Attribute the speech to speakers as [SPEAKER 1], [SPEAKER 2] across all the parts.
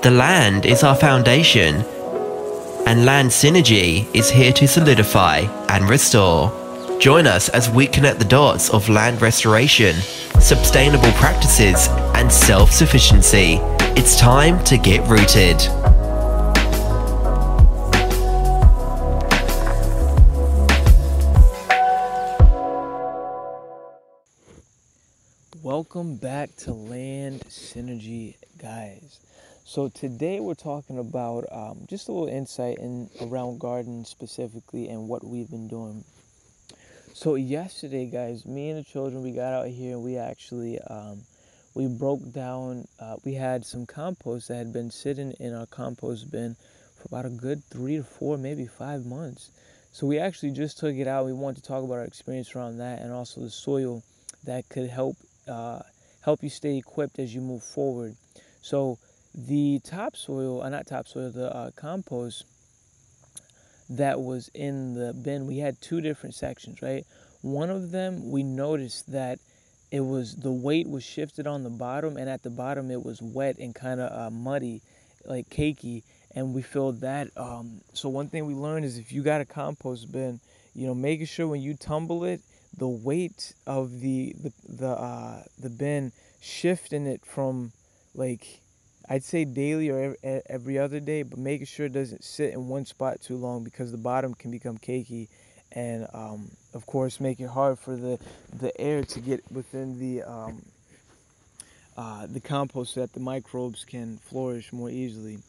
[SPEAKER 1] The land is our foundation, and land synergy is here to solidify and restore. Join us as we connect the dots of land restoration, sustainable practices, and self-sufficiency. It's time to get rooted.
[SPEAKER 2] Welcome back to Land Synergy, guys. So today we're talking about just a little insight around gardening specifically and what we've been doing. So yesterday, guys, me and the children, we got out here and we actually we broke down. We had some compost that had been sitting in our compost bin for about a good 3 to 4, maybe 5 months. So we actually just took it out. We wanted to talk about our experience around that and also the soil that could help you stay equipped as you move forward. So the the compost that was in the bin, we had two different sections, right? One of them, we noticed that the weight was shifted on the bottom, and at the bottom it was wet and kind of muddy, like cakey, and we feel that. So one thing we learned is if you got a compost bin, making sure when you tumble it, the weight of the bin, shifting it from, like, I'd say daily or every other day, but making sure it doesn't sit in one spot too long because the bottom can become cakey, and of course make it hard for the air to get within the compost so that the microbes can flourish more easily.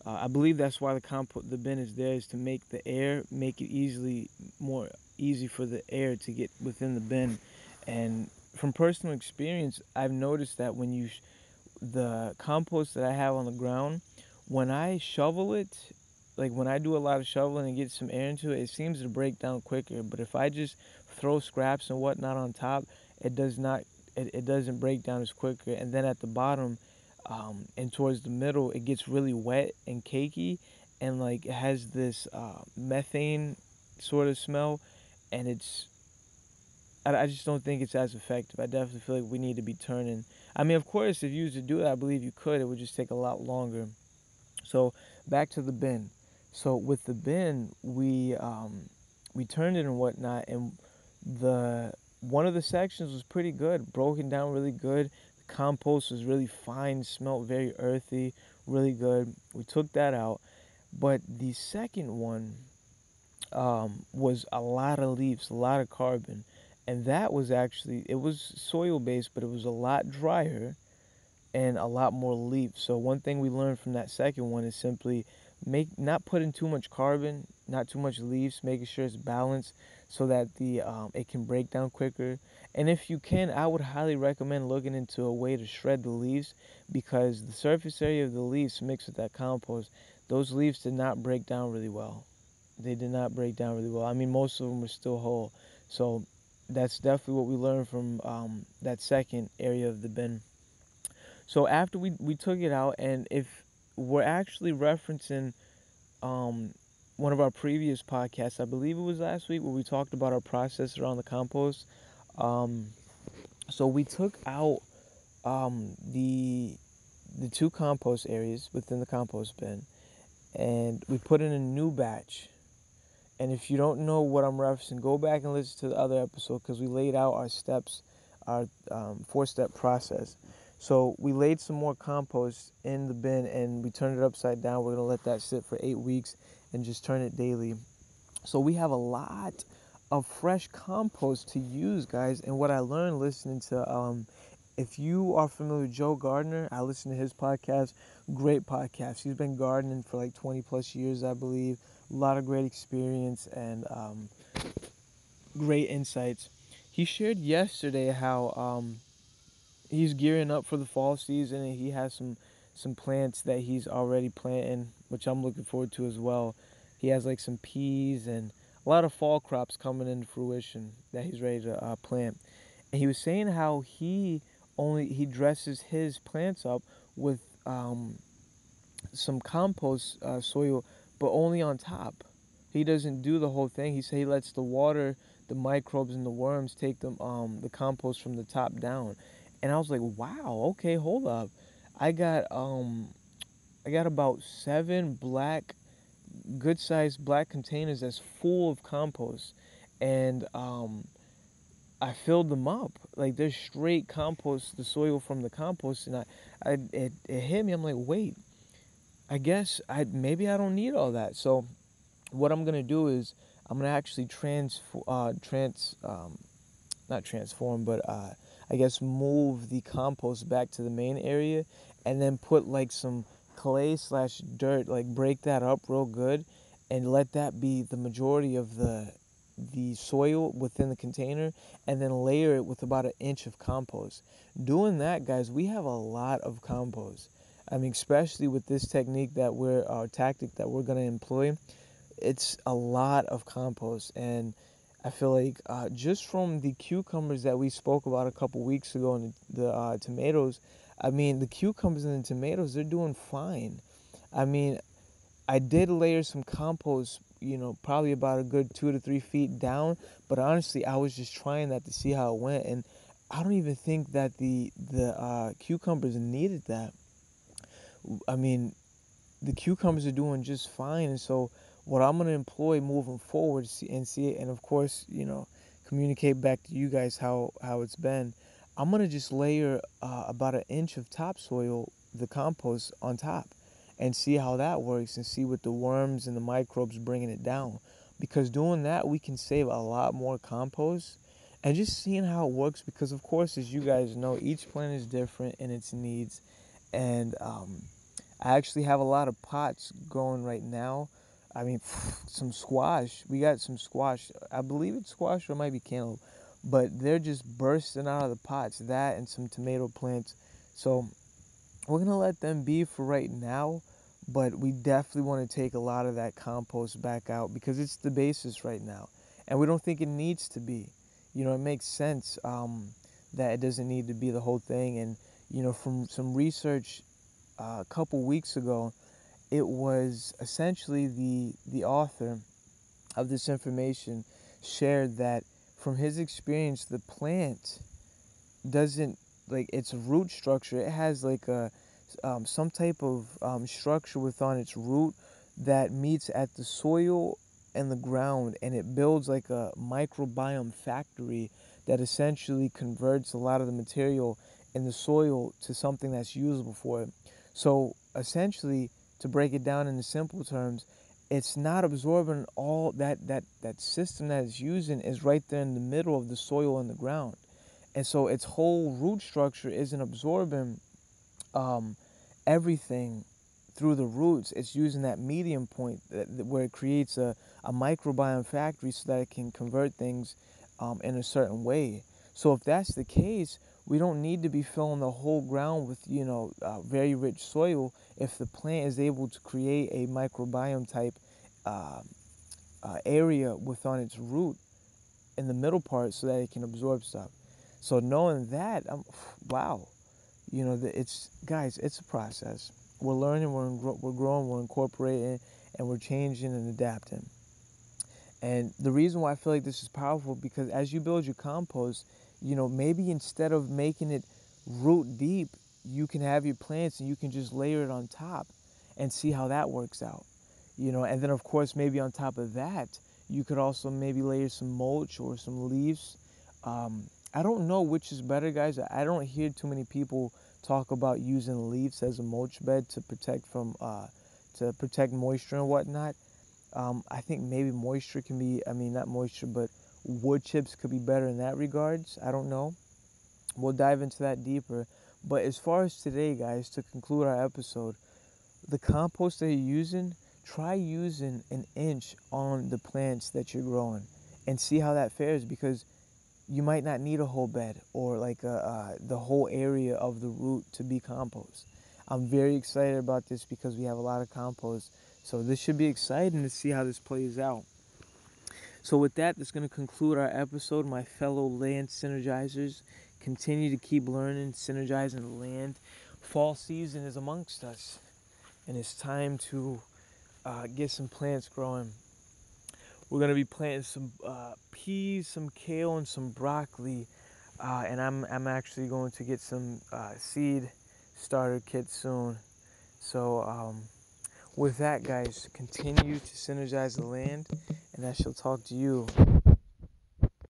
[SPEAKER 2] I believe that's why the bin is there, is to make it more easy for the air to get within the bin. And from personal experience, I've noticed that when the compost that I have on the ground, when I shovel it, like when I do a lot of shoveling and get some air into it, it seems to break down quicker. But if I just throw scraps and whatnot on top, it doesn't break down as quicker. And then at the bottom, and towards the middle, it gets really wet and cakey, and like it has this methane sort of smell, and I just don't think it's as effective. I definitely feel like we need to be turning. I mean, of course, if you used to do that, I believe you could. It would just take a lot longer. So back to the bin. So with the bin, we turned it and whatnot, and one of the sections was pretty good, broken down really good. The compost was really fine, smelled very earthy, really good. We took that out, but the second one was a lot of leaves, a lot of carbon, and that was it was soil based, but it was a lot drier and a lot more leaves. So one thing we learned from that second one is simply not putting too much carbon, not too much leaves, making sure it's balanced so that it can break down quicker. And if you can, I would highly recommend looking into a way to shred the leaves, because the surface area of the leaves mixed with that compost, those leaves did not break down really well. They did not break down really well. I mean, most of them were still whole. So that's definitely what we learned from that second area of the bin. So after we took it out, and if we're actually referencing one of our previous podcasts, I believe it was last week, where we talked about our process around the compost. So we took out the two compost areas within the compost bin, and we put in a new batch. And if you don't know what I'm referencing, go back and listen to the other episode, because we laid out our steps, our 4-step process. So we laid some more compost in the bin, and we turned it upside down. We're going to let that sit for 8 weeks and just turn it daily. So we have a lot of fresh compost to use, guys. And what I learned listening to, if you are familiar with Joe Gardner, I listen to his podcast. Great podcast. He's been gardening for like 20 plus years, I believe. A lot of great experience and great insights. He shared yesterday how he's gearing up for the fall season, and he has some plants that he's already planting, which I'm looking forward to as well. He has like some peas and a lot of fall crops coming into fruition that he's ready to plant. And he was saying how he dresses his plants up with some compost soil, but only on top. He doesn't do the whole thing. He lets the water, the microbes, and the worms take the compost from the top down. And I was like, wow, okay, hold up. I got I got about 7 good sized black containers that's full of compost. And I filled them up. Like, they're straight compost, the soil from the compost. And it hit me. I'm like, wait, I guess maybe I don't need all that. So what I'm gonna do is I'm gonna actually not transform, but I guess move the compost back to the main area, and then put like some clay slash dirt, like break that up real good, and let that be the majority of the soil within the container, and then layer it with about 1 inch of compost. Doing that, guys, we have a lot of compost. I mean, especially with this technique that tactic that we're gonna employ, it's a lot of compost. And I feel like just from the cucumbers that we spoke about a couple weeks ago, and the tomatoes, I mean, the cucumbers and the tomatoes, they're doing fine. I mean, I did layer some compost, probably about a good 2 to 3 feet down, but honestly, I was just trying that to see how it went, and I don't even think that the cucumbers needed that. I mean, the cucumbers are doing just fine. And so what I'm going to employ moving forward, see it, and of course, communicate back to you guys how it's been. I'm going to just layer about 1 inch of topsoil, the compost, on top, and see how that works, and see what the worms and the microbes bringing it down. Because doing that, we can save a lot more compost. And just seeing how it works, because of course, as you guys know, each plant is different in its needs. And I actually have a lot of pots growing right now. I mean, some squash. We got some squash. I believe it's squash or it might be cantaloupe. But they're just bursting out of the pots. That and some tomato plants. So we're going to let them be for right now. But we definitely want to take a lot of that compost back out, because it's the basis right now. And we don't think it needs to be. It makes sense that it doesn't need to be the whole thing. And, from some research a couple weeks ago, it was essentially the author of this information shared that from his experience, the plant doesn't, like, its root structure, it has like a some type of structure within its root that meets at the soil and the ground, and it builds like a microbiome factory that essentially converts a lot of the material in the soil to something that's usable for it. So essentially, to break it down into simple terms, it's not absorbing all that system that it's using is right there in the middle of the soil and the ground. And so its whole root structure isn't absorbing um, everything through the roots. It's using that medium point where it creates a microbiome factory so that it can convert things in a certain way. So if that's the case, we don't need to be filling the whole ground with very rich soil if the plant is able to create a microbiome type uh, area within its root in the middle part so that it can absorb stuff. So knowing that, wow, it's, guys, it's a process. We're learning, we're growing, we're incorporating, and we're changing and adapting. And the reason why I feel like this is powerful, because as you build your compost, maybe instead of making it root deep, you can have your plants and you can just layer it on top and see how that works out. And then of course, maybe on top of that, you could also maybe layer some mulch or some leaves. I don't know which is better, guys. I don't hear too many people talk about using leaves as a mulch bed to protect moisture and whatnot. I think maybe moisture can be, I mean, not moisture, but wood chips could be better in that regards. I don't know. We'll dive into that deeper. But as far as today, guys, to conclude our episode, the compost that you're using, try using 1 inch on the plants that you're growing and see how that fares, because you might not need a whole bed or like the whole area of the root to be compost. I'm very excited about this because we have a lot of compost. So this should be exciting to see how this plays out. So with that, that's going to conclude our episode. My fellow land synergizers, continue to keep learning, synergizing the land. Fall season is amongst us, and it's time to get some plants growing. We're going to be planting some peas, some kale, and some broccoli. And I'm actually going to get some seed starter kits soon. So with that, guys, continue to synergize the land, and I shall talk to you